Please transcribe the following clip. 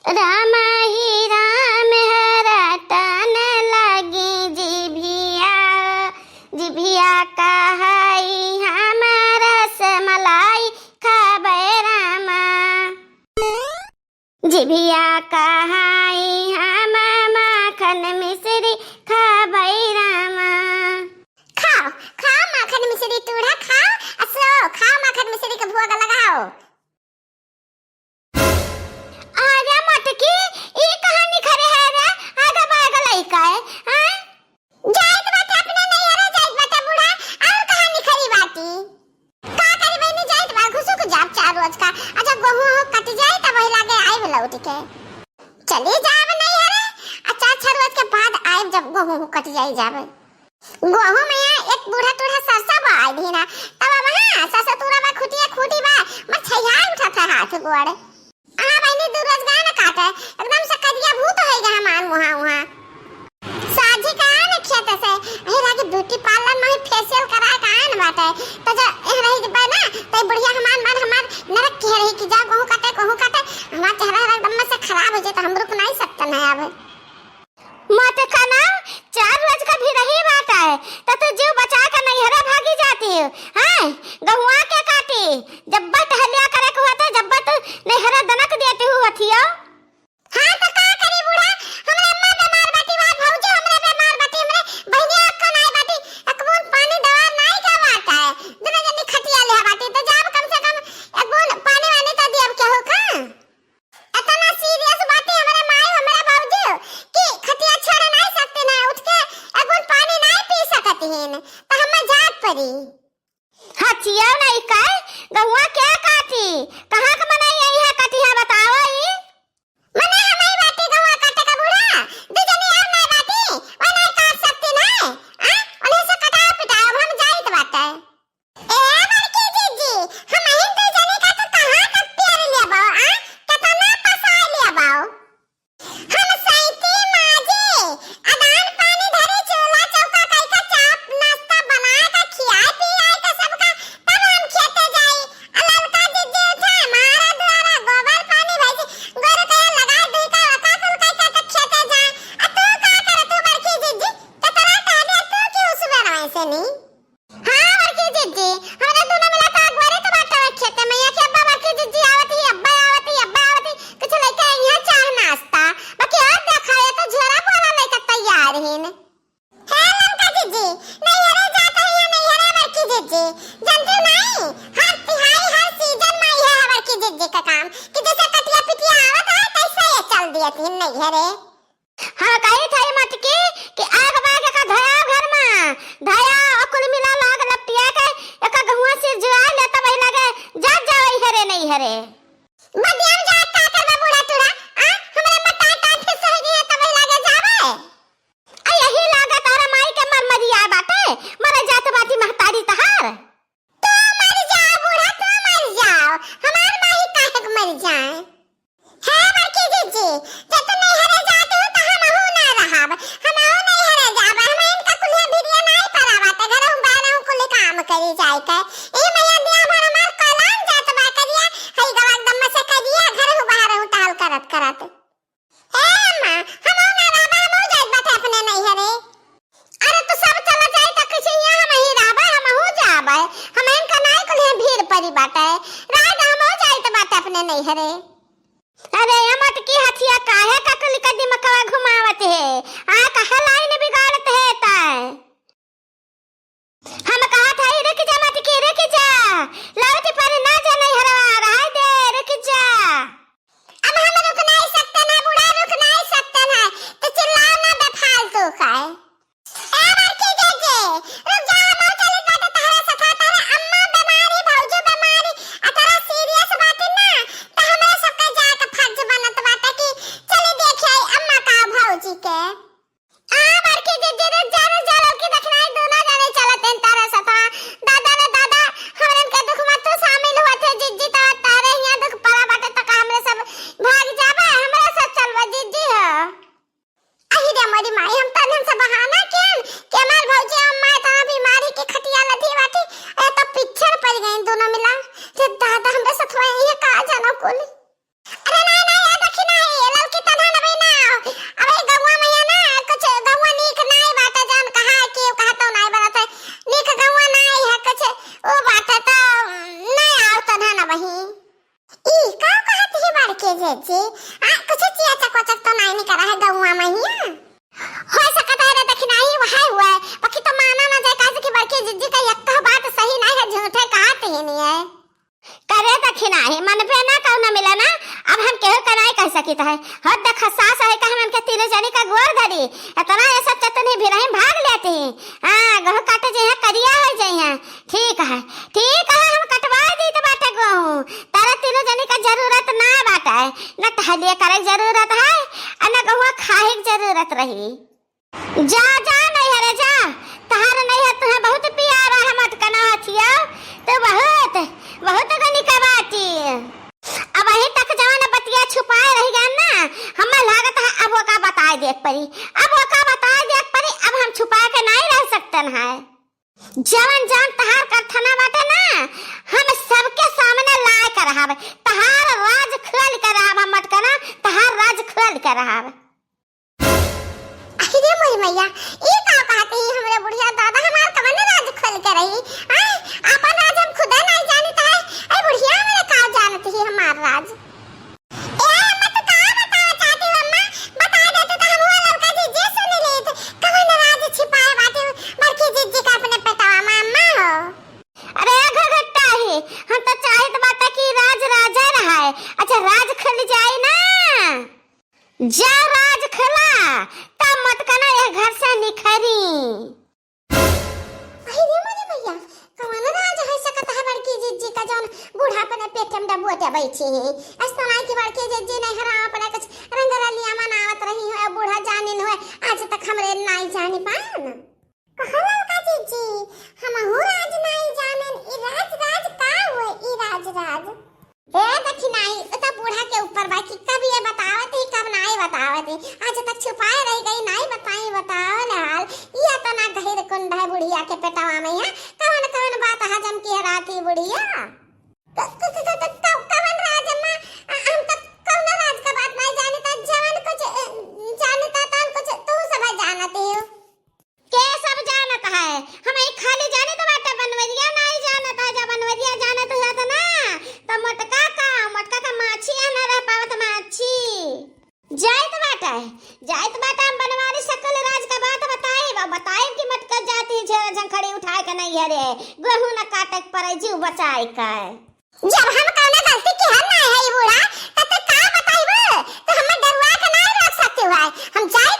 राम ही राम रटन लगी जिभिया, जिभिया कहाई हम रस मलाई खाबै रामा। जिभिया कहाई हम माखन मिश्री खाबै रामा। खाओ खाओ माखन मिश्री टूड़ा खाओ, असो खाओ माखन मिश्री के भोग लगाओ। अरे मटकी ई कहानी खरे है रे, आगा बागा लइका है हां। जाइत बाटे अपने नैहरा जाइत बाटे बूढ़ा, और कहानी खरी बाटी का करी बहिनी जाइत बा घुसुक जाब 4 रोज का। अच्छा गहूं कट जाए त वही लागे आइ भला उठ के चली जाब नैहरा। अच्छा 6 रोज के बाद आइब जब गहूं कट जाई जाब। गहूं में एक बूढ़ा टूढ़ा सरसा बा आई भी ना, तब वहां सरसा तूरा बा खुटिया खुटी बा मत छैया उठा था हाथ गोड़। हां बहिनी 2 रोज गए ना काटे एकदम से करिया भूत होएगा हमान वहां साझी का न खेत से हे लागे ब्यूटी पार्लर में फेशियल कराए का आन बाटे त जा ए रही के बा ना त बढ़िया हमान मन हमार नरक के रही कि जा गहूं काटे हमार चेहरा एकदम से खराब हो जाता, हम रुक नहीं सकते ना अब। मत खाना 4 रोज का भी रही बात है त तू जीव बचा कर नैहरा भागी जाती है हैं। गहुआ के काटी जब बट हलिया करे को होता जब बट नैहरा दनक देती हूं हथिया। हां तो का करी बूढ़ा, हमरे अम्मा बीमार बाटी बा, भौजी हमरे बीमार बाटी, हमरे बहनिया अक्का नहीं बाटी, अकबून पानी दवा नहीं का बात है दुना जनी खटिया ले बाटी तो जाब कम से कम एक बूंद पानी वानी तो दियब के हो का। इतना सीरियस बाटी हमरे माई हमरे भौजी कि खटिया छोड़ नहीं सकते ना, उठ के एक बूंद पानी नहीं पी सकती हैं तो हम जात परी। हथिया नहीं काय गहुआ क्या काटी कहां का मनाई यही है काटी है बताओ ई मने हमारी बाटी गहुआ काटे का बूढ़ा दुजनी और नहीं बाटी और नहीं काट सकती ना हां उन्हें से कटाओ पिटाओ हम जाइत बात है। ए बड़की जीजी हम ही दुजनी का तो कहां तक प्यार ले बाओ हां कितना पसाई ले बाओ। हम सैती माजे अदान पानी धरी चूल्हा चौका कई का चाप नाश्ता बना का खियाए पियाए का सबका तब हम खेते जाई। अललका जीजी उठा मारा द्वारा गोबर पानी भेजी गोर के लगा दे का वका कुल कई का खेते जाए। आ तू का करे तू बड़की जीजी कतरा कहले तू क्यों सुबह रहे से नहीं। हां बड़की जीजी हमरा दोनों मिला का गोरे तो बात है खेते में के अब्बा बड़की जीजी आवत ही अब्बा कुछ लेके यहां चाह नाश्ता बाकी और देखा है तो झोरा बोला लेके तैयार हैं। हे लंका जीजी नैहरा जाता है या नैहरा बड़की जीजी जानते नहीं हर तिहाई हर सीजन में यह है बड़की जीजी का काम कि जैसे कटिया पिटिया आवत है कैसे ये चल दिया थी नैहरे। हां कही थाई मटकी कि आग बाग का धया घर में धया अकुल मिला लाग लपटिया के एक गहुआ से जुआ लेता वही लगे जा जाओ हरे नहीं हरे बदियाम जा का करबा बूढ़ा टूड़ा आ हमरे मटा टाट के सह गई त वही लगे जावे। आ यही लागा तारा माई के मरमरिया बाटे मरे जात बाटी महतारी तहार तो मर जा बूढ़ा तो मर जाओ हमार माई काहे मर जाए। हे बड़की जीजी जब तो नैहरा जाते हो तो हम हो ना रहब हम हो नैहरा जाब हम इनका कुल्हे भिड़िया नहीं परावत घर हम बाहर हम कुल काम करी जाए के ए मैया दिया भर हमार कलान जात बा करिया हई गवा एकदम से करिया घर हो बाहर हो टाल करत करत। हे अम्मा हम हो ना रहब हम हो जाइत बाटे अपने नैहरे। अरे तो सब चला जाए त किछ यहां हम ही रहब हम हो जाब हम इनका नहीं कुल्हे भीड़ परी बाटे रात हम हो जाइत बाटे अपने नैहरे। अरे यमट की हथिया काहे का कली का दिमकवा घुमावत है आ कहा लाइन बिगाड़त है ताय। हम कहा था रुक जा मटकी रुक जा लौट पर ना जा नहीं हरवा रहा दे रुक जा। अब हम रुक नहीं सकते ना बूढ़ा रुक नहीं सकते ना तो चिल्लाओ ना बेफालतू का। ए बड़की जीजी रुक जा हम चली बात तारा सखा तारा अम्मा बीमारी भौजी बीमारी आ तारा सीरियस बात ना तो हमरा से जी कुछ चिया चकोचक तो नहीं करा है गौवा में ही हो सकता है दखनाई वहां हुआ है बाकी तो माना ना जाए काहे कि बड़की जिज्जी का एक बात सही नहीं है झूठे कहते ही नहीं है करे दखनाई मन पे ना कहो ना मिला ना अब हम केहू कनाई कह सकित है हद देख सास है का हम के तीनों जनी का गोर धरी इतना ऐसा चतनी भी नहीं भाग लेते हैं हां गह काटे जे है करिया हो जाई है ठीक है हम कटवा दी तो बाटे गहूं तारा तीनों जनी का जरूरत ना बाटे न टहलिए करे जरूरत है और न गहुआ खाए की जरूरत रही जा नहीं हरे जा तहार नहीं है तुम्हें बहुत प्यारा है मत कना हथिया तो बहुत गनी का बाती अब वही तक जवान बतिया छुपाए रह गया ना हमें लागत है अब वो का बता देख परी अब हम छुपा के नहीं रह सकते हैं जवन जान तहार कथना बाटे ना हम सबके सामने लाए कर रहावे तहार राज खोल कर रहावे मत कना तहार राज खोल कर रहावे अरे मोरी मैया ये का कहते ही हमरे बुढ़िया दादा हमार कवन राज खोल कर रही अपन राज हम खुद नहीं जानता है अरे बुढ़िया हमरे का जानती है हमार राज ए मत का बताओ चाहती हो अम्मा बता देते तो हम वो लड़का जी जे सुन लेते कवन राज छिपाए बाटे बड़की जिज्जी का अपने पेटवा में अम्मा हो अरे घघट्टा ही हम तो चाहत बाटा कि राज राजा रहा है अच्छा राज खुल जाए ना जा राज खुला तब मत कना ये घर से निखरी अरे मोरे भैया कौन राज है सकता है बड़की जिज्जी का जौन बूढ़ापन में पेट में डबोते बैठी है अस्तनाई की बड़की जिज्जी नहीं हरा अपने कुछ रंगरलिया मनावत रही है बूढ़ा जानिन हुए आज तक हमरे नहीं जानी पान कहला का जिज्जी हम हो राज नहीं जानन ई राज का हुए ई राज ए दखनाई तो बूढ़ा के ऊपर बाकी कब ये बतावत ही कब नहीं बतावत ही आज तक छुपाए रह गई नहीं बतावल हाल ये तो ना गहिर कुंड है बुढ़िया के पेटवा में है कवन बात हजम की राती बुढ़िया कवन राज अम्मा हम तो कौन राज का बात नहीं जानता जवन कुछ जानता तो कुछ तू सब जानते हो के सब जानता है हम एक खाली जाने तो बाटा बनवरिया नहीं जानता जब बनवरिया जानत हुआ तो ना तो मटका का माछी ना रह पावत माछी जाइत बाटा हम बनवारी सकल राज का बात बताए कि मटका जाती झेरा झंखड़ी उठाए के नहीं हरे गहू न काटे पड़े जीव बचाए का जब हम कौन गलती की है ना है बूढ़ा तब का बताइबो तो हम डरवा के नहीं रख सकते हुआ हम जाए